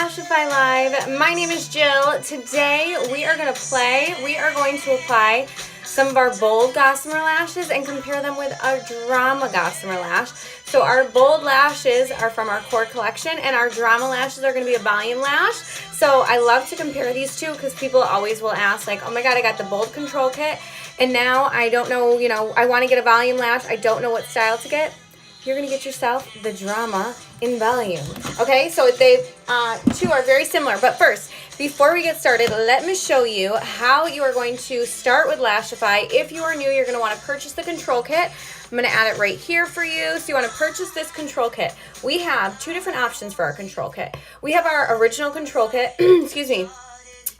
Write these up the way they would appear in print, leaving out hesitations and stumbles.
Lashify Live. My name is Jill. Today we are going to apply some of our bold Gossamer lashes and compare them with our Drama Gossamer lash. So our bold lashes are from our core collection and our Drama lashes are going to be a volume lash. So I love to compare these two because people always will ask like, oh my god, I got the bold control kit and now I don't know, I want to get a volume lash. I don't know what style to get. You're going to get yourself the Drama in volume. Okay, so they two are very similar. But first, before we get started, let me show you how you are going to start with Lashify. If you are new, you're going to want to purchase the control kit. I'm going to add it right here for you. So you want to purchase this control kit. We have two different options for our control kit. We have our original control kit, excuse me.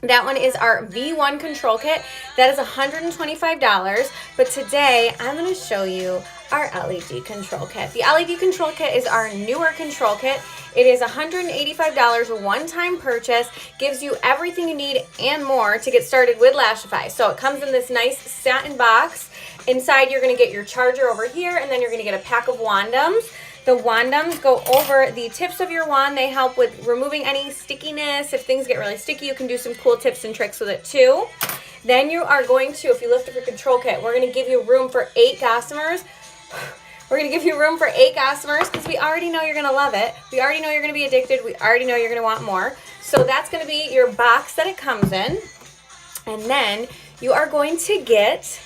That one is our V1 control kit. That is $125. But today, I'm going to show you our LED control kit. The LED control kit is our newer control kit. It is $185 one-time purchase, gives you everything you need and more to get started with Lashify. So it comes in this nice satin box. Inside you're going to get your charger over here, and then you're going to get a pack of wandums. The wandums go over the tips of your wand. They help with removing any stickiness. If things get really sticky, you can do some cool tips and tricks with it too. Then you are going to, if you lift up your control kit, we're going to give you room for 8 Gossamers. We're going to give you room for 8 Gossamers because we already know you're going to love it. We already know you're going to be addicted. We already know you're going to want more. So that's going to be your box that it comes in. And then you are going to get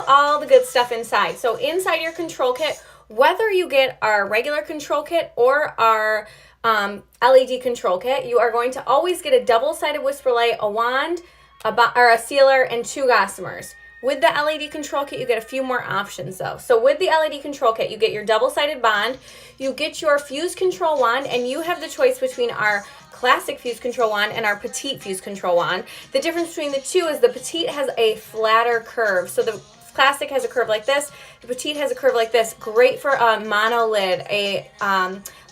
all the good stuff inside. So inside your control kit, whether you get our regular control kit or our LED control kit, you are going to always get a double-sided whisper light, a wand, a sealer, and 2 Gossamers. With the LED control kit, you get a few more options though. So with the LED control kit, you get your double-sided bond, you get your fuse control wand, and you have the choice between our classic fuse control wand and our petite fuse control wand. The difference between the two is the petite has a flatter curve. So the classic has a curve like this. The petite has a curve like this. Great for a monolid, a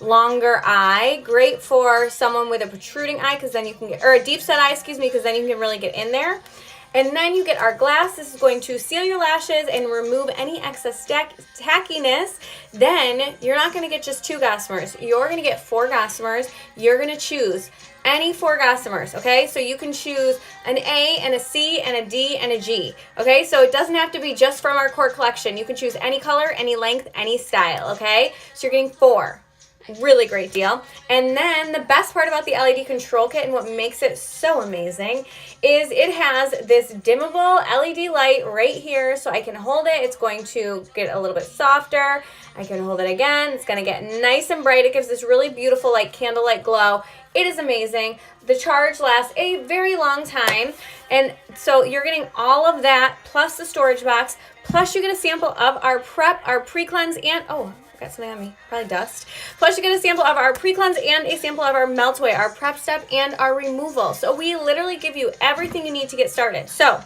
longer eye. Great for someone with a protruding eye, because then you can get, or a deep set eye, excuse me, because then you can really get in there. And then you get our glass. This is going to seal your lashes and remove any excess tackiness. Then you're not going to get just 2 Gossamers. You're going to get 4 Gossamers. You're going to choose any 4 Gossamers, okay? So you can choose an A and a C and a D and a G, okay? So it doesn't have to be just from our core collection. You can choose any color, any length, any style, okay? So you're getting 4. Really great deal. And then the best part about the LED control kit and what makes it so amazing is it has this dimmable LED light right here, so I can hold it. It's going to get a little bit softer. I can hold it again. It's going to get nice and bright. It gives this really beautiful like candlelight glow. It is amazing. The charge lasts a very long time. And so you're getting all of that plus the storage box, plus you get a sample of our prep, our pre-cleanse, and got something on me, probably dust. Plus you get a sample of our pre-cleanse and a sample of our melt away, our prep step, and our removal. So we literally give you everything you need to get started. So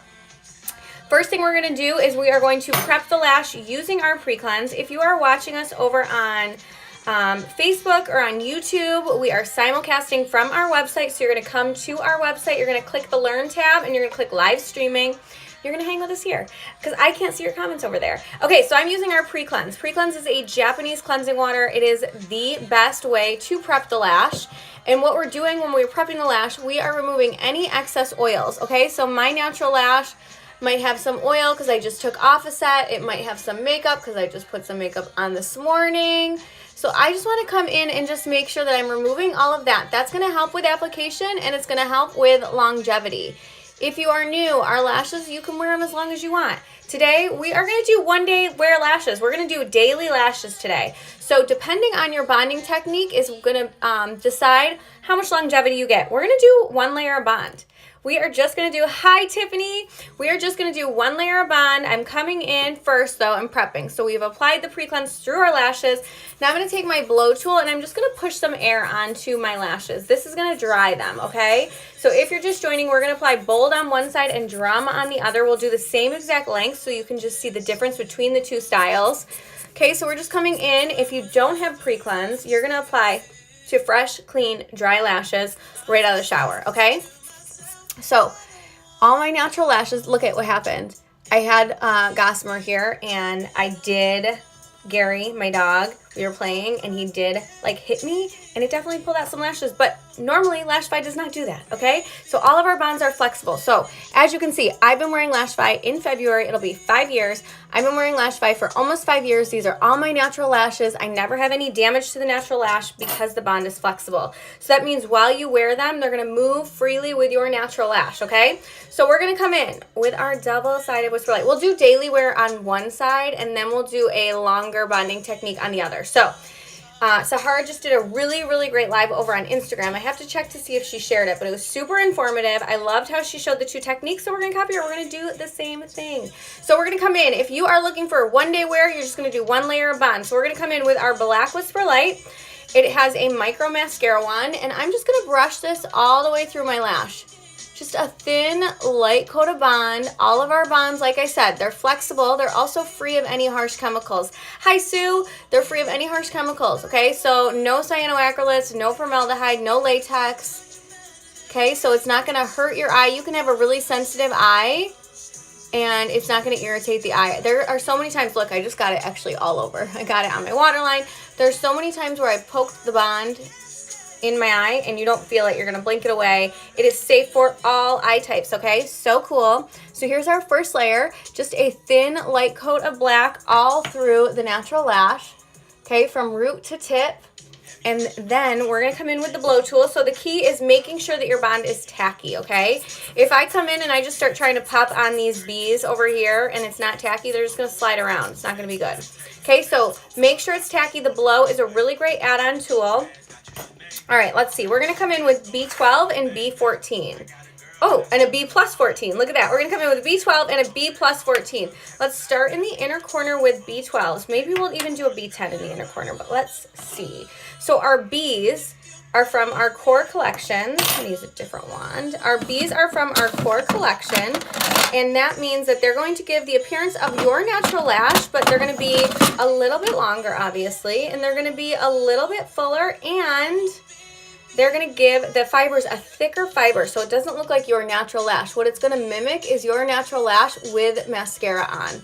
first thing we're going to do is we are going to prep the lash using our pre-cleanse. If you are watching us over on Facebook or on YouTube, we are simulcasting from our website. So you're going to come to our website, you're going to click the Learn tab, and you're going to click Live Streaming. You're going to hang with us here because I can't see your comments over there. Okay, so I'm using our pre-cleanse. Pre-cleanse is a Japanese cleansing water. It is the best way to prep the lash. And what we're doing when we're prepping the lash, we are removing any excess oils, okay? So my natural lash might have some oil because I just took off a set. It might have some makeup because I just put some makeup on this morning. So I just want to come in and just make sure that I'm removing all of that. That's going to help with application and it's going to help with longevity. If you are new, our lashes, you can wear them as long as you want. Today, we are going to do one day wear lashes. We're going to do daily lashes today. So depending on your bonding technique is going to decide how much longevity you get. We're going to do 1 layer of bond. We are just going to do, hi Tiffany, we are just going to do 1 layer of bond. I'm coming in first though, I'm prepping. So we've applied the pre-cleanse through our lashes. Now I'm going to take my blow tool and I'm just going to push some air onto my lashes. This is going to dry them, okay? So if you're just joining, we're going to apply bold on one side and Drama on the other. We'll do the same exact length so you can just see the difference between the 2 styles. Okay, so we're just coming in. If you don't have pre-cleanse, you're going to apply to fresh, clean, dry lashes right out of the shower, okay? So all my natural lashes, look at what happened. I had Gossamer here and I did Gary, my dog, we were playing and he did like hit me and it definitely pulled out some lashes, but normally Lashify does not do that, okay? So all of our bonds are flexible. So as you can see, I've been wearing Lashify in February. It'll be 5 years. I've been wearing Lashify for almost 5 years. These are all my natural lashes. I never have any damage to the natural lash because the bond is flexible. So that means while you wear them, they're gonna move freely with your natural lash, okay? So we're gonna come in with our double-sided Whisper Light. We'll do daily wear on one side, and then we'll do a longer bonding technique on the other. So Sahara just did a really, really great live over on Instagram. I have to check to see if she shared it, but it was super informative. I loved how she showed the 2 techniques, so we're going to copy her. We're going to do the same thing. So we're going to come in. If you are looking for a one-day wear, you're just going to do 1 layer of bond. So we're going to come in with our Black Whisper Light. It has a micro mascara wand, and I'm just going to brush this all the way through my lash. Just a thin, light coat of bond. All of our bonds, like I said, they're flexible. They're also free of any harsh chemicals. Hi, Sue. They're free of any harsh chemicals, okay? So no cyanoacrylates, no formaldehyde, no latex, okay? So it's not going to hurt your eye. You can have a really sensitive eye, and it's not going to irritate the eye. There are so many times, look, I just got it actually all over. I got it on my waterline. There's so many times where I poked the bond in my eye and you don't feel it. You're gonna blink it away. It is safe for all eye types, okay? So cool. So here's our first layer, just a thin light coat of black all through the natural lash, okay, from root to tip. And then we're gonna come in with the blow tool. So the key is making sure that your bond is tacky, okay? If I come in and I just start trying to pop on these bees over here and it's not tacky, they're just gonna slide around. It's not gonna be good. Okay, so make sure it's tacky. The blow is a really great add-on tool. All right, let's see. We're going to come in with B12 and B14. Oh, and a B plus 14. Look at that. We're going to come in with a B12 and a B plus 14. Let's start in the inner corner with B12s. Maybe we'll even do a B10 in the inner corner, but let's see. So our Bs are from our core collection. I'm going to use a different wand. Our Bs are from our core collection, and that means that they're going to give the appearance of your natural lash, but they're going to be a little bit longer, obviously, and they're going to be a little bit fuller, and they're going to give the fibers a thicker fiber, so it doesn't look like your natural lash. What it's going to mimic is your natural lash with mascara on.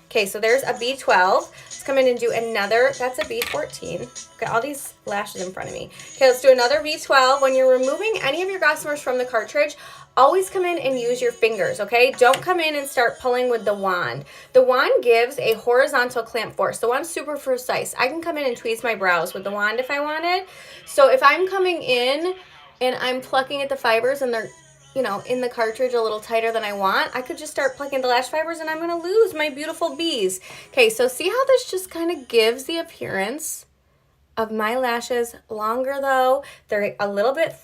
Okay, so there's a B12. Let's come in and do another. That's a B14. Got all these lashes in front of me. Okay, let's do another B12. When you're removing any of your Gossamers from the cartridge, always come in and use your fingers, okay? Don't come in and start pulling with the wand. The wand gives a horizontal clamp force. The wand's super precise. I can come in and tweeze my brows with the wand if I wanted. So if I'm coming in and I'm plucking at the fibers and they're, you know, in the cartridge a little tighter than I want, I could just start plucking the lash fibers and I'm gonna lose my beautiful bees. Okay, so see how this just kind of gives the appearance of my lashes longer though. They're a little bit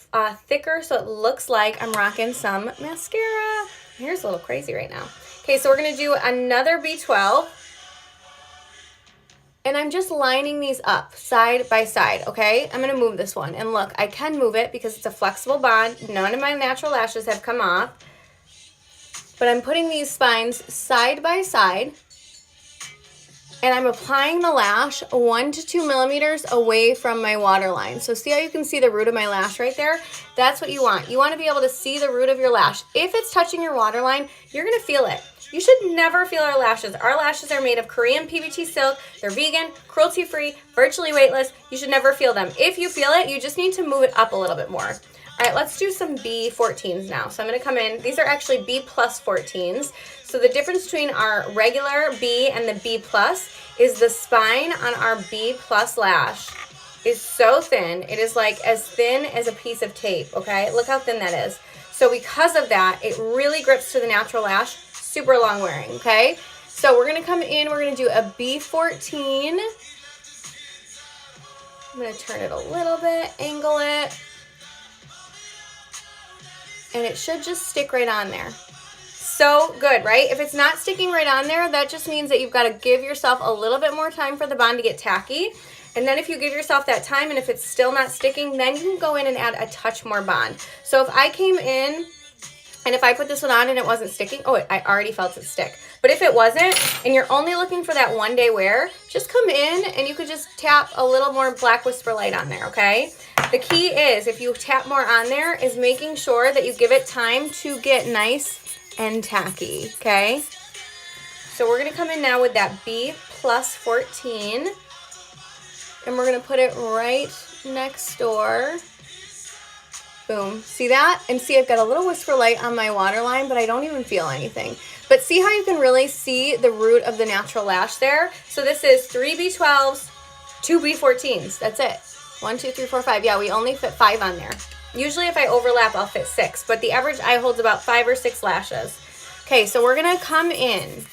thicker, so it looks like I'm rocking some mascara. Here's a little crazy right now. Okay, so we're gonna do another B12. And I'm just lining these up side by side, okay? I'm gonna move this one. And look, I can move it because it's a flexible bond. None of my natural lashes have come off. But I'm putting these spines side by side. And I'm applying the lash 1 to 2 millimeters away from my waterline. So see how you can see the root of my lash right there? That's what you want. You want to be able to see the root of your lash. If it's touching your waterline, you're going to feel it. You should never feel our lashes. Our lashes are made of Korean PBT silk. They're vegan, cruelty-free, virtually weightless. You should never feel them. If you feel it, you just need to move it up a little bit more. All right, let's do some B14s now. So I'm going to come in. These are actually B plus 14s. So the difference between our regular B and the B plus is the spine on our B plus lash is so thin. It is like as thin as a piece of tape, okay? Look how thin that is. So because of that, it really grips to the natural lash. Super long wearing, okay? So we're going to come in. We're going to do a B14. I'm going to turn it a little bit, angle it. And it should just stick right on there. So good, right? If it's not sticking right on there, that just means that you've got to give yourself a little bit more time for the bond to get tacky. And then if you give yourself that time and if it's still not sticking, then you can go in and add a touch more bond. So if I came in and if I put this one on and it wasn't sticking, oh, I already felt it stick. But if it wasn't, and you're only looking for that one day wear, just come in and you could just tap a little more Black Whisper Light on there, okay? The key is, if you tap more on there, is making sure that you give it time to get nice and tacky, okay? So we're gonna come in now with that B plus 14, and we're gonna put it right next door. Boom. See that? And see, I've got a little whisper light on my waterline, but I don't even feel anything. But see how you can really see the root of the natural lash there? So this is 3 B12s, 2 B14s. That's it. 1, 2, 3, 4, 5. Yeah, we only fit 5 on there. Usually if I overlap, I'll fit 6, but the average eye holds about 5 or 6 lashes. Okay, so we're gonna come in.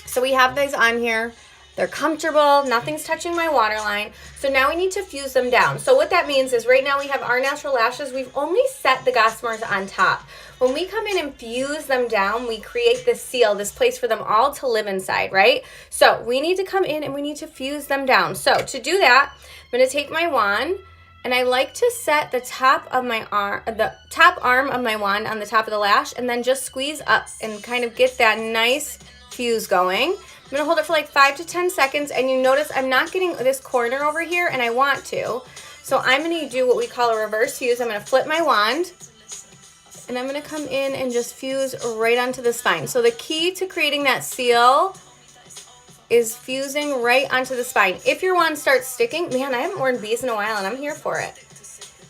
So we have these on here. They're comfortable, nothing's touching my waterline. So now we need to fuse them down. So what that means is right now we have our natural lashes. We've only set the Gossamers on top. When we come in and fuse them down, we create this seal, this place for them all to live inside, right? So we need to come in and we need to fuse them down. So to do that, I'm gonna take my wand and I like to set the top of my arm, the top arm of my wand on the top of the lash, and then just squeeze up and kind of get that nice fuse going. I'm gonna hold it for like 5 to 10 seconds, and you notice I'm not getting this corner over here, and I want to. So I'm gonna do what we call a reverse fuse. I'm gonna flip my wand, and I'm gonna come in and just fuse right onto the spine. So the key to creating that seal is fusing right onto the spine. If your wand starts sticking, man, I haven't worn bees in a while and I'm here for it.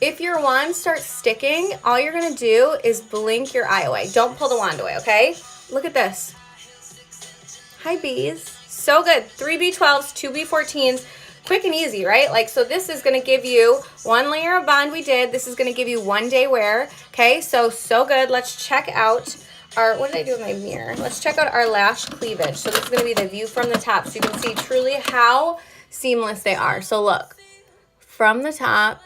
If your wand starts sticking, all you're gonna do is blink your eye away. Don't pull the wand away, okay? Look at this. Hi bees, so good. 3 B12s, 2 B14s, quick and easy, right? Like, so this is gonna give you 1 layer of bond we did. This is gonna give you 1 day wear, okay? So good. Let's check out our, what did I do with my mirror? Let's check out our lash cleavage. So this is gonna be the view from the top so you can see truly how seamless they are. So look, from the top,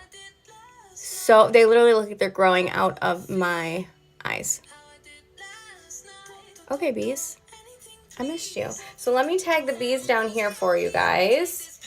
so they literally look like they're growing out of my eyes. Okay, bees, I missed you. So let me tag the bees down here for you guys.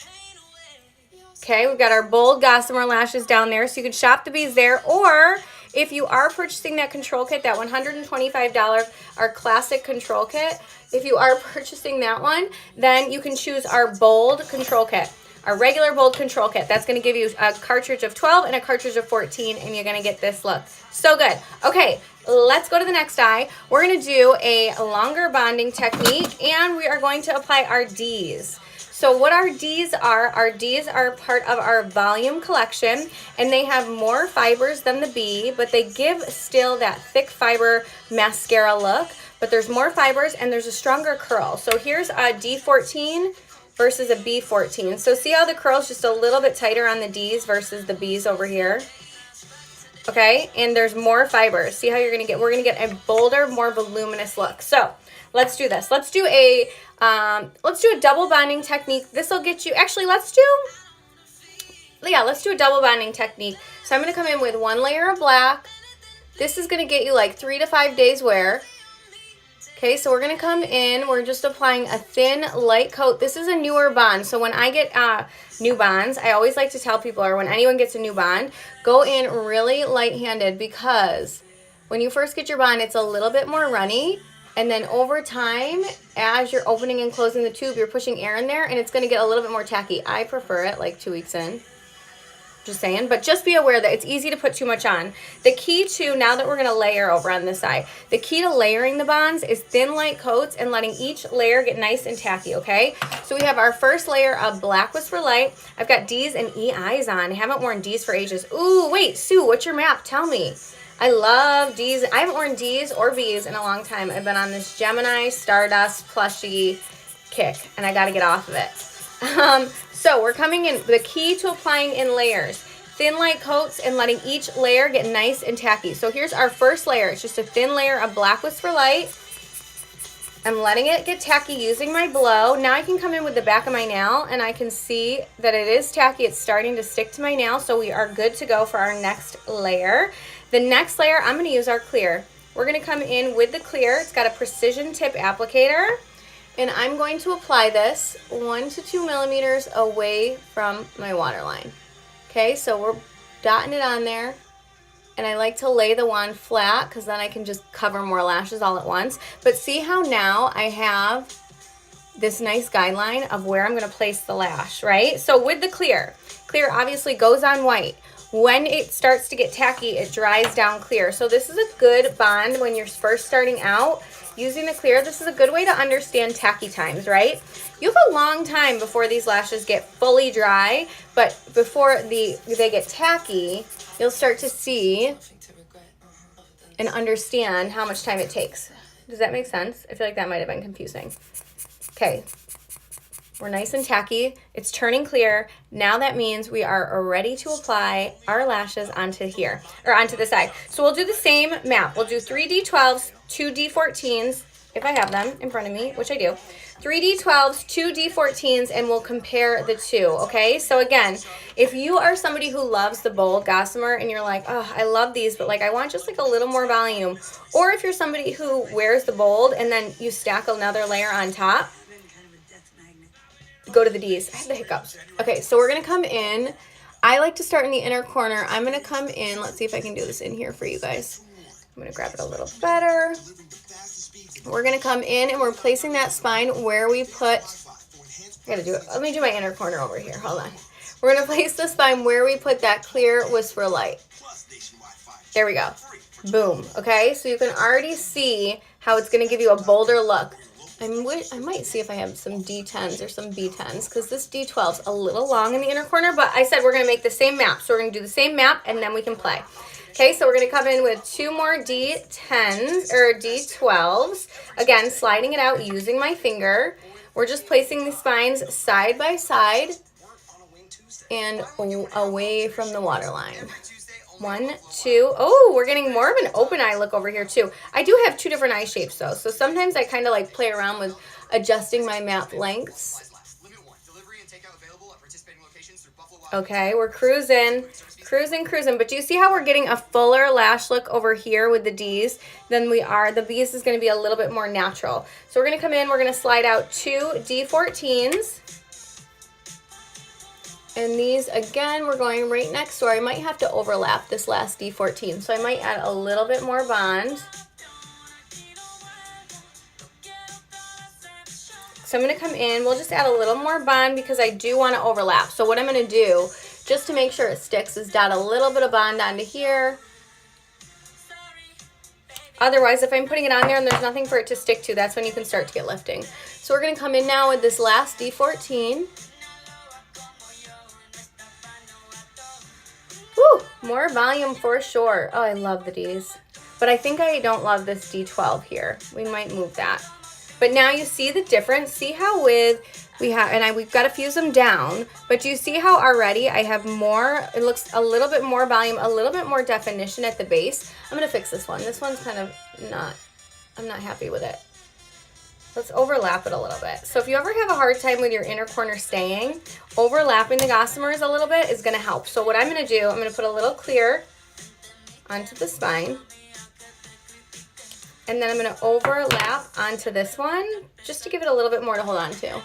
Okay, we've got our bold Gossamer lashes down there, so you can shop the bees there, or if you are purchasing that control kit, that $125, our classic control kit, if you are purchasing that one, then you can choose our bold control kit, our regular bold control kit. That's going to give you a cartridge of 12 and a cartridge of 14, and you're going to get this look. So good. Okay, let's go to the next eye. We're going to do a longer bonding technique, and we are going to apply our Ds. So what our Ds are part of our volume collection, and they have more fibers than the B, but they give still that thick fiber mascara look, but there's more fibers and there's a stronger curl. So here's a D14 versus a B14. So see how the curl's just a little bit tighter on the Ds versus the Bs over here? Okay, and there's more fibers. See how we're gonna get a bolder, more voluminous look. So let's do this. Let's do a double bonding technique. This will get you, actually let's do a double bonding technique. So I'm gonna come in with 1 layer of black. This is gonna get you like 3 to 5 days wear. Okay, so we're gonna come in, we're just applying a thin, light coat. This is a newer bond, so when I get new bonds, I always like to tell people, or when anyone gets a new bond, go in really light-handed, because when you first get your bond, it's a little bit more runny, and then over time, as you're opening and closing the tube, you're pushing air in there, and it's gonna get a little bit more tacky. I prefer it like 2 weeks in. Just saying, but just be aware that it's easy to put too much on. The key to, now that we're going to layer over on this side, the key to layering the bonds is thin light coats and letting each layer get nice and tacky, okay? So we have our first layer of black Whisper Light. I've got D's and E eyes on. I haven't worn D's for ages. Ooh, wait, Sue, what's your map? Tell me. I love D's. I haven't worn D's or B's in a long time. I've been on this Gemini Stardust plushie kick, and I got to get off of it. So we're coming in, the key to applying in layers, thin light coats and letting each layer get nice and tacky. So here's our first layer. It's just a thin layer of black Whisper Light. I'm letting it get tacky using my blow. Now I can come in with the back of my nail and I can see that it is tacky. It's starting to stick to my nail, so we are good to go for our next layer. The next layer, I'm gonna use our clear. We're gonna come in with the clear. It's got a precision tip applicator. And I'm going to apply this 1 to 2 millimeters away from my waterline. Okay, so we're dotting it on there. And I like to lay the wand flat because then I can just cover more lashes all at once. But see how now I have this nice guideline of where I'm going to place the lash, right? So with the clear obviously goes on white. When it starts to get tacky, it dries down clear. So this is a good bond when you're first starting out. using the clear. This is a good way to understand tacky times, right? You have a long time before these lashes get fully dry, but before they get tacky, you'll start to see and understand how much time it takes. Does that make sense? I feel like that might have been confusing. Okay, we're nice and tacky. It's turning clear. Now that means we are ready to apply our lashes onto here, or onto the side. So we'll do the same map. We'll do 3 D12s, 2 D14s, if I have them in front of me, which I do. 3 D12s, 2 D14s, and we'll compare the two, okay? So again, if you are somebody who loves the bold Gossamer and you're like, oh, I love these, but like I want just like a little more volume, or if you're somebody who wears the bold and then you stack another layer on top, go to the D's. I had the hiccups. Okay, so we're gonna come in. I like to start in the inner corner. I'm gonna come in. Let's see if I can do this in here for you guys. I'm gonna grab it a little better. We're gonna come in and we're placing that spine where we put, I gotta do it. Let me do my inner corner over here. Hold on. We're gonna place the spine where we put that clear Whisper Light. There we go. Boom. Okay, so you can already see how it's gonna give you a bolder look. I might see if I have some D10s or some B10s because this D12's a little long in the inner corner, but I said we're going to make the same map. So we're going to do the same map and then we can play. Okay, so we're going to come in with 2 more D10s or D12s. Again, sliding it out using my finger. We're just placing the spines side by side and away from the waterline. 1, 2. Oh, we're getting more of an open eye look over here too. I do have 2 different eye shapes though, so sometimes I kind of like play around with adjusting my map lengths. Okay, we're cruising, but do you see how we're getting a fuller lash look over here with the D's than we are? The B's is going to be a little bit more natural. So we're going to come in, we're going to slide out 2 D14s. And these, again, we're going right next door. I might have to overlap this last D14, so I might add a little bit more bond. So I'm going to come in. We'll just add a little more bond because I do want to overlap. So what I'm going to do, just to make sure it sticks, is dot a little bit of bond onto here. Otherwise, if I'm putting it on there and there's nothing for it to stick to, that's when you can start to get lifting. So we're going to come in now with this last D14. Woo, more volume for sure. Oh, I love the D's. But I think I don't love this D12 here. We might move that. But now you see the difference. See how we've got to fuse them down. But do you see how already I have more, it looks a little bit more volume, a little bit more definition at the base. I'm going to fix this one. This one's kind of I'm not happy with it. Let's overlap it a little bit. So if you ever have a hard time with your inner corner staying, overlapping the Gossamers a little bit is going to help. So what I'm going to do, I'm going to put a little clear onto the spine. And then I'm going to overlap onto this one just to give it a little bit more to hold on to.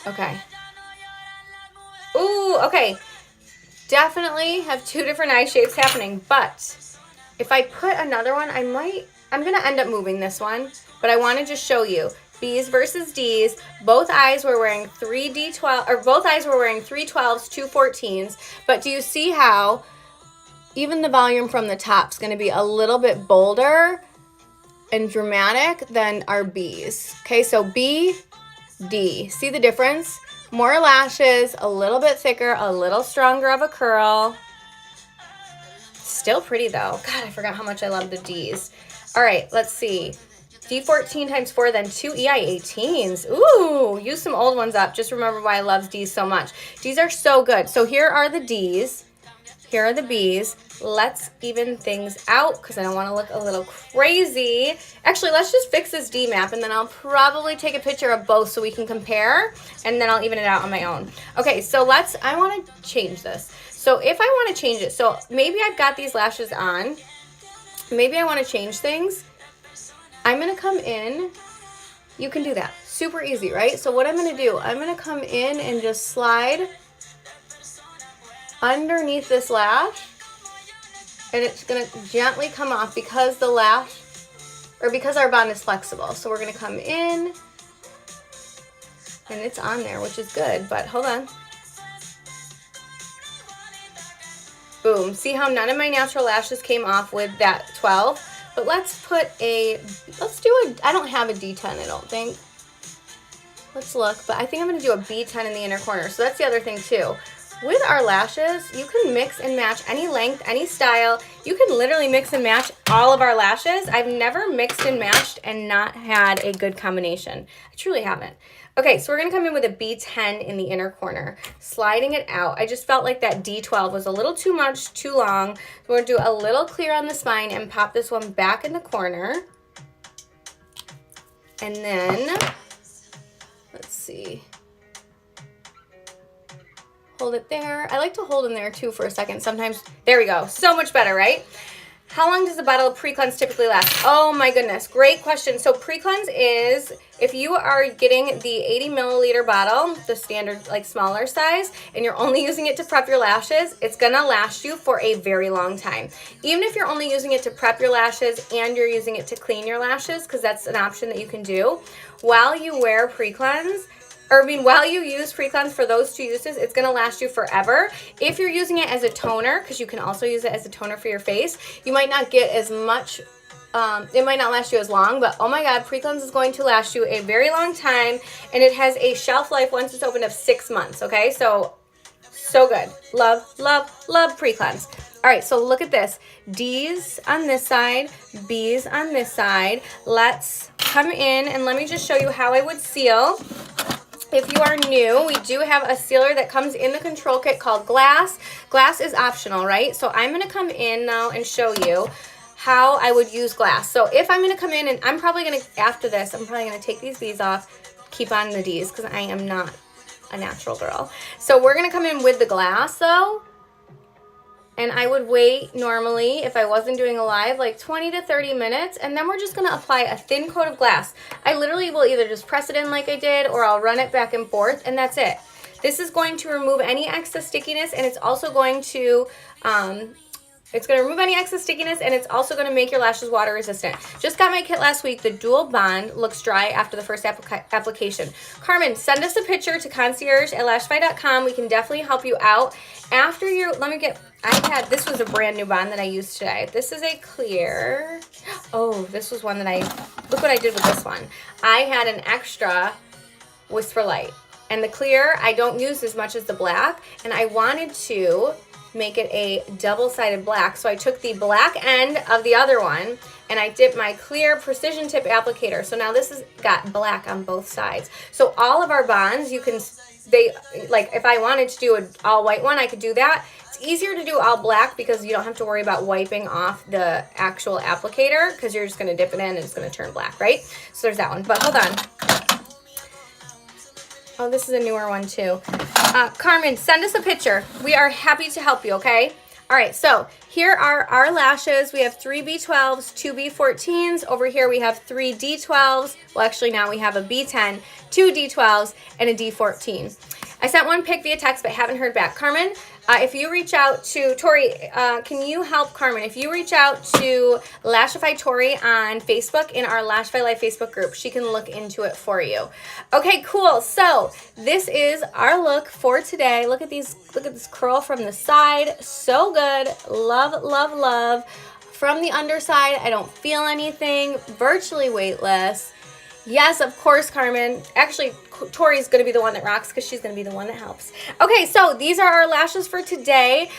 Okay. Ooh, okay. Definitely have 2 different eye shapes happening, but if I put another one, I'm going to end up moving this one, but I want to just show you. B's versus D's. Both eyes were wearing 3 D12, or both eyes were wearing 3 12s, 2 14s, but do you see how even the volume from the top is going to be a little bit bolder and dramatic than our B's? Okay, so B, D. See the difference? More lashes, a little bit thicker, a little stronger of a curl. Still pretty though. God, I forgot how much I love the D's. All right, let's see. D14 times 4, then 2 EI18s. Ooh, use some old ones up. Just remember why I love D's so much. D's are so good. So here are the D's. Here are the B's. Let's even things out because I don't want to look a little crazy. Actually, let's just fix this D map and then I'll probably take a picture of both so we can compare and then I'll even it out on my own. Okay, so I want to change this. So if I want to change it, so maybe I've got these lashes on. Maybe I want to change things. I'm going to come in. You can do that. Super easy, right? So what I'm going to do, I'm going to come in and just slide underneath this lash, and it's going to gently come off because the lash, or because our bond is flexible. So we're going to come in And it's on there, which is good, but hold on. Boom. See how none of my natural lashes came off with that 12? But let's do a, I don't have a D10, I don't think. Let's look, but I think I'm going to do a B10 in the inner corner. So that's the other thing too. With our lashes, you can mix and match any length, any style. You can literally mix and match all of our lashes. I've never mixed and matched and not had a good combination. I truly haven't. Okay, so we're going to come in with a B10 in the inner corner, sliding it out. I just felt like that D12 was a little too much, too long. So we're going to do a little clear on the spine and pop this one back in the corner. And then, let's see. Hold it there. I like to hold in there too for a second. Sometimes, there we go. So much better, right? How long does a bottle of pre-cleanse typically last? Oh my goodness, great question. So pre-cleanse is, if you are getting the 80 milliliter bottle, the standard like smaller size, and you're only using it to prep your lashes, it's gonna last you for a very long time. Even if you're only using it to prep your lashes and you're using it to clean your lashes, because that's an option that you can do, while you wear pre-cleanse, while you use pre-cleanse for those two uses, it's going to last you forever. If you're using it as a toner, because you can also use it as a toner for your face, you might not get as much, it might not last you as long, but oh my God, pre-cleanse is going to last you a very long time, and it has a shelf life once it's opened of 6 months, okay? So good. Love, love, love pre-cleanse. All right, so look at this. D's on this side, B's on this side. Let's come in and let me just show you how I would seal. If you are new, we do have a sealer that comes in the control kit called Glass. Glass is optional, right? So I'm going to come in now and show you how I would use Glass. So if I'm going to come in, and I'm probably going to, after this, I'm probably going to take these B's off, keep on the D's because I am not a natural girl. So we're going to come in with the Glass though. And I would wait normally, if I wasn't doing a live, like 20 to 30 minutes. And then we're just going to apply a thin coat of Glass. I literally will either just press it in like I did, or I'll run it back and forth, and that's it. This is going to remove any excess stickiness, and it's also going to, remove any excess stickiness, and it's also going to make your lashes water resistant. Just got my kit last week. The dual bond looks dry after the first application. Carmen, send us a picture to concierge@lashify.com. We can definitely help you out. After your, this was a brand new bond that I used today. This is a clear. Oh, this was one that look what I did with this one. I had an extra Whisper Light. And the clear, I don't use as much as the black, and I wanted to make it a double-sided black. So I took the black end of the other one and I dipped my clear precision tip applicator. So now this has got black on both sides. So all of our bonds, if I wanted to do an all white one, I could do that. It's easier to do all black because you don't have to worry about wiping off the actual applicator, because you're just going to dip it in and it's going to turn black, right? So there's that one. But hold on. Oh, this is a newer one too. Carmen, send us a picture. We are happy to help you, okay? All right, so here are our lashes. We have 3 B12s, 2 B14s. Over here we have 3 D12s. Well, actually now we have a B10, 2 D12s, and a D14. I sent one pic via text but haven't heard back. Carmen, if you reach out to Tori, can you help Carmen? If you reach out to Lashify Tori on Facebook in our Lashify Live Facebook group, she can look into it for you. Okay, cool. So this is our look for today. Look at this curl from the side. So good. Love, love, love. From the underside, I don't feel anything. Virtually weightless. Yes, of course, Carmen. Actually, Tori's going to be the one that rocks because she's going to be the one that helps. Okay, so these are our lashes for today.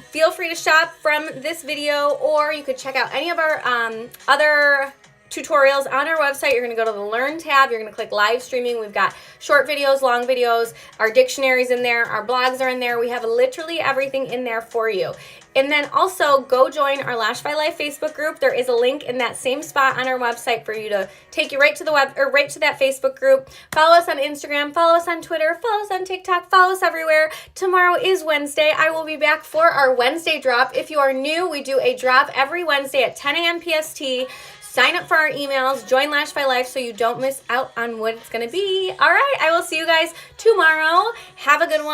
Feel free to shop from this video, or you could check out any of our other tutorials on our website. You're going to go to the Learn tab. You're going to click Live Streaming. We've got short videos, long videos. Our dictionary's in there. Our blogs are in there. We have literally everything in there for you. And then also go join our Lashify Live Facebook group. There is a link in that same spot on our website for you to take you right to the right to that Facebook group. Follow us on Instagram, follow us on Twitter, follow us on TikTok, follow us everywhere. Tomorrow is Wednesday. I will be back for our Wednesday drop. If you are new, we do a drop every Wednesday at 10 a.m. PST. Sign up for our emails, join Lashify Live so you don't miss out on what it's going to be. All right, I will see you guys tomorrow. Have a good one.